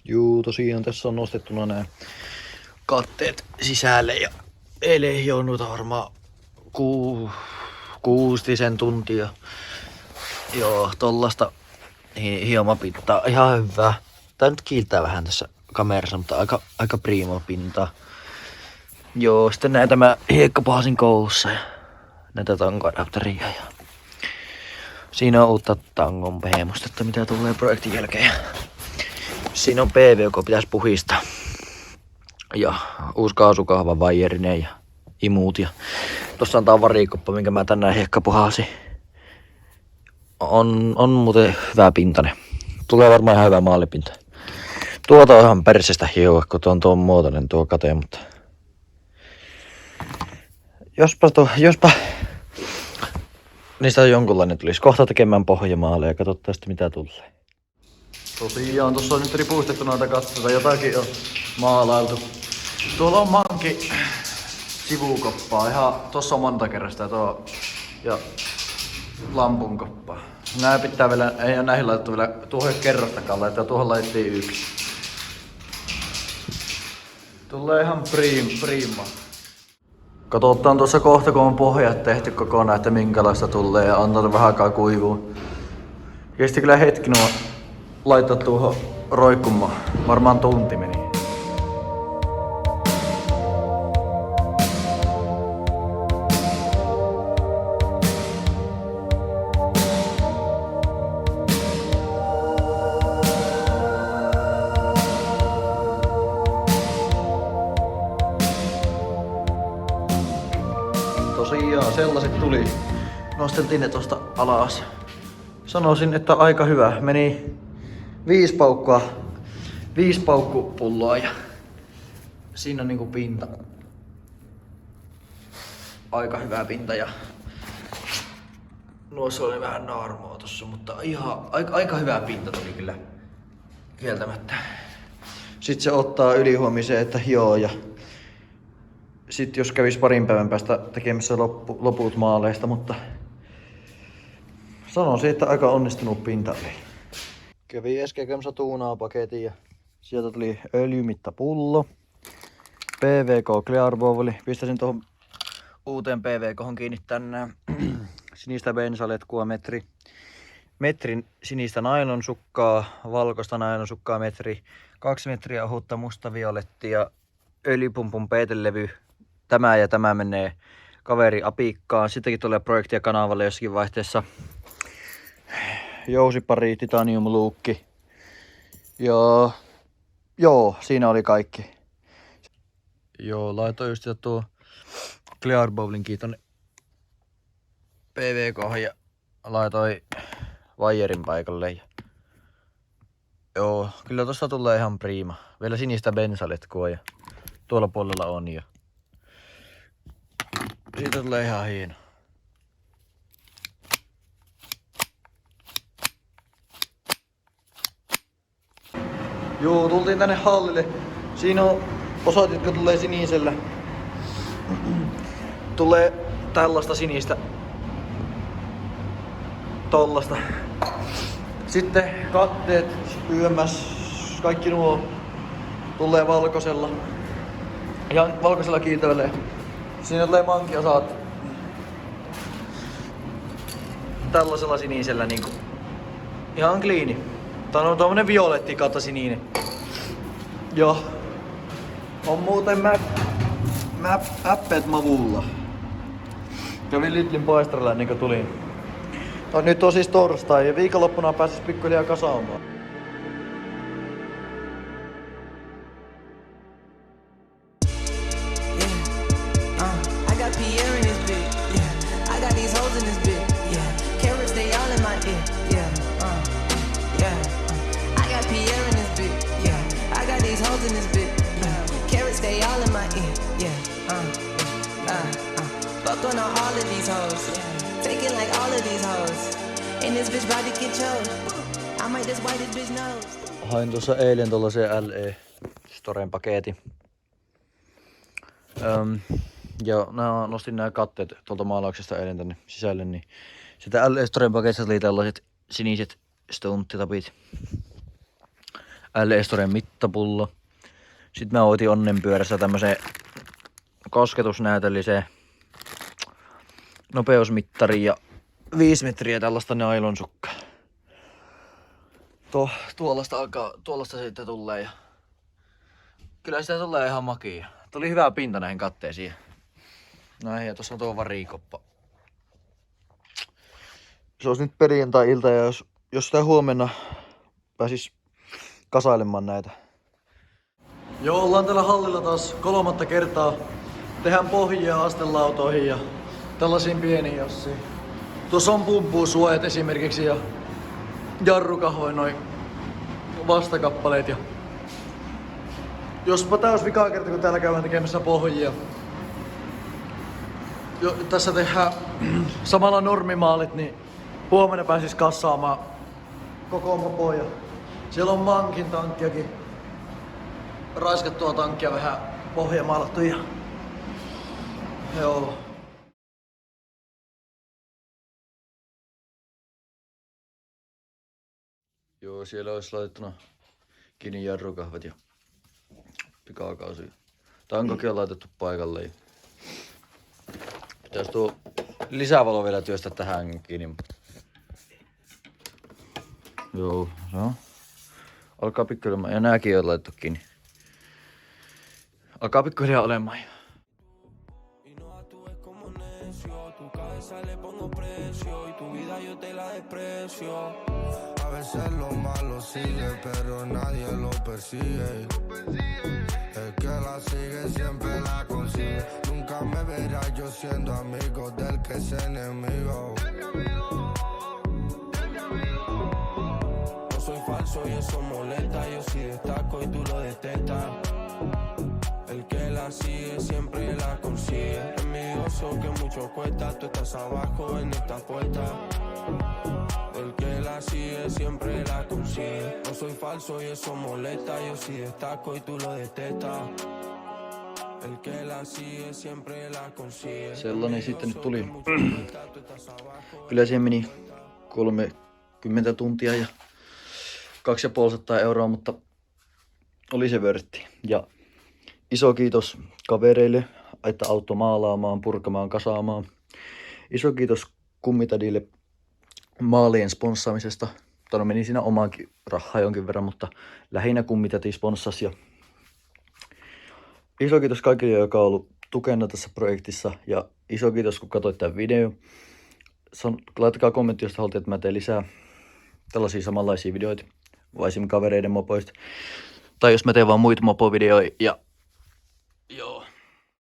Juu, tosiaan tässä on nostettuna nämä katteet sisälle ja eilen hionut varmaan kuustisen tuntia. Joo, tollasta hiomapintaa. Ihan hyvää. Tää nyt kiiltää vähän tässä kamerassa, mutta aika prima pintaa. Joo, sitten näitä mä hiekkapahasin koulussa ja näitä tankoadapteria ja siinä on uutta tangon pehmustetta, mitä tulee projektin jälkeen. Siinä on PV, joka pitäisi puhistaa. Ja uusi kaasukahva vaijerinen ja imuut. Ja tossa on tää varikoppa, minkä mä tänään hiekkapahasin. On muuten hyvä pintainen. Tulee varmaan ihan hyvä maalipinta. Tuota on ihan persestä hioa, kun tuon muotoinen tuo kate, mutta jospa niistä jonkunlainen tulisi. Kohta tekemään pohjamaaleja ja katsotaan sitten mitä tulee. Tosiaan tossa on nyt ripuistettu noita katteita, jotakin on maalailtu. Tuolla on manki sivukoppaa, ihan tossa on monta kerrasta ja lampun koppaa. Nää pitää vielä, ei oo näihin laitettu vielä, tuohon ei kerrostakaan laittaa, tuohon laitettiin yksi. Tulee ihan prima. Katsotaan tuossa kohta, kun on pohjat tehty kokonaan, että minkälaista tulee ja antaa vähän aikaa kuivua. Kesti kyllä hetki nuo laittaa tuohon roikkumaan. Varmaan tunti meni. Tosiaan sellaiset tuli. Nosteltiin ne tosta alas. Sanoisin, että aika hyvä. Meni 5 paukkupulloa ja siinä on niinku pinta. Aika hyvä pinta ja nuossa oli vähän naarmoa tossa, mutta ihan aika hyvä pinta tuli kyllä kieltämättä. Sitten se ottaa ylihuomiseen, että joo ja sitten jos kävis parin päivän päästä tekemässä loput maaleista, mutta sanoisin, että aika onnistunut pinta oli. Kävi äskekämssä tuunaapaketin ja sieltä tuli öljymittapullo. PVK Clear Bowl. Pistäsin tuohon uuteen PVK:hon kiinni tänään sinistä bensaletkua metrin sinistä nailonsukkaa, valkoista nailonsukkaa metri, 2 metriä ohutta mustaviolettia, öljypumpun peitelevy. Tämä ja tämä menee kaveri apikkaan. Sittenkin tulee projektia kanavalle jossakin vaihteessa. Jousipari, titaniumluukki. Joo, siinä oli kaikki. Joo, laitoin just tuo Clear Bowlinkin tonne PVK:han ja laitoin vaijerin paikalle. Joo, kyllä tossa tulee ihan prima. Vielä sinistä bensaletkua ja tuolla puolella on jo. Siitä tulee ihan hieno. Joo, tultiin tänne hallille. Siinä on osat, jotka tulee sinisellä. Tulee tällaista sinistä. Tollasta. Sitten katteet, YMS, kaikki nuo tulee valkoisella. Ihan valkoisella kiiltävällä. Siinä tulee mankiosat tällaisella sinisellä niinku. Ihan kliini. Tää on tommonen violetti kautta sininen. Joo. On muuten äppeet mavulla. Kävin Lidlin paistralla ennen kuin tulin. No, nyt on siis torstai ja viikonloppuna pääsis pikkuhiljaa kasaamaan. On all of these hoes, taking like all of these hoes, and this bitch about to get chose. I might just wipe this bitch nose. Hain tuossa eilen tollasen LE Storen paketin. Ja nostin nämä katteet tuolta maalauksesta eilen tänne sisälle, niin sitä LE Storen paketissa oli tällaiset siniset stunttitapit. L-Estoren mittapullo. Sitten mä otin onnenpyörässä tämmösen kosketusnäytölliseen nopeusmittariin ja 5 metriä tällaista nailonsukkaa. Tuollaista sitten tulee ja kyllä sitä tulee ihan makia. Tuli hyvä pinta näihin katteisiin. Näin, ja tossa on tuo varikoppa. Se olisi nyt perjantai-ilta ja jos sitä huomenna pääsis kasailemaan näitä. Joo, ollaan täällä hallilla taas 3. kertaa. Tehdään pohjia astelautoihin ja tällaisiin pieniin jossiin. Tuossa on pumppuusuojat esimerkiksi ja jarrukahvoin noin vastakappaleet. Ja jospa tää olisi vikaa kerta, kun täällä käydään tekemässä pohjia. Tässä tehdään samalla normimaalit, niin huomenna pääsis kassaamaan koko mopo. Ja siellä on mankin tankkiakin. Raiskattua tankkia vähän pohjamaalattu ja joo. Joo, siellä olisi laitettuna kiinni jarrukahvat ja pikakausia. Tankokin on laitettu paikalle. Pitäis tuo lisävalo vielä työstää tähän kiinni. Joo, se on. Alkaa pikkuhiljaa, ja nääkin on laitettu kiinni. Alkaa pikkuhiljaa olemaan. A veces lo malo sigue, pero nadie lo persigue. El que la sigue siempre la consigue. Nunca me verás yo siendo amigo del que es enemigo. No soy falso y eso molesta. Yo sí destaco y tú lo detestas. El que la sigue siempre la consigue. Envidioso que mucho cuesta. Tú estás abajo en esta puerta. El que la sigue siempre la consigue. No soy falso y eso molesta. Yo sí destaco y tú lo detestas. El que la sigue siempre la consigue. Sellainen sitten nyt tuli. Kyllä siihen meni 30 tuntia ja 250 €, mutta oli se vörtti. Ja iso kiitos kavereille, että auttoi maalaamaan, purkamaan, kasaamaan. Iso kiitos kummitadille maalien sponssaamisesta. No meni siinä omaankin rahaa jonkin verran, mutta lähinnä kummitati sponssasi. Ja iso kiitos kaikille, joka on ollut tukena tässä projektissa. Ja iso kiitos, kun katsoit tämän video. Laittakaa kommentti, jos haluatte, että mä teen lisää tällaisia samanlaisia videoita. Vai kavereiden mopoista. Tai jos mä teen vaan muita mopovideoita. Ja joo.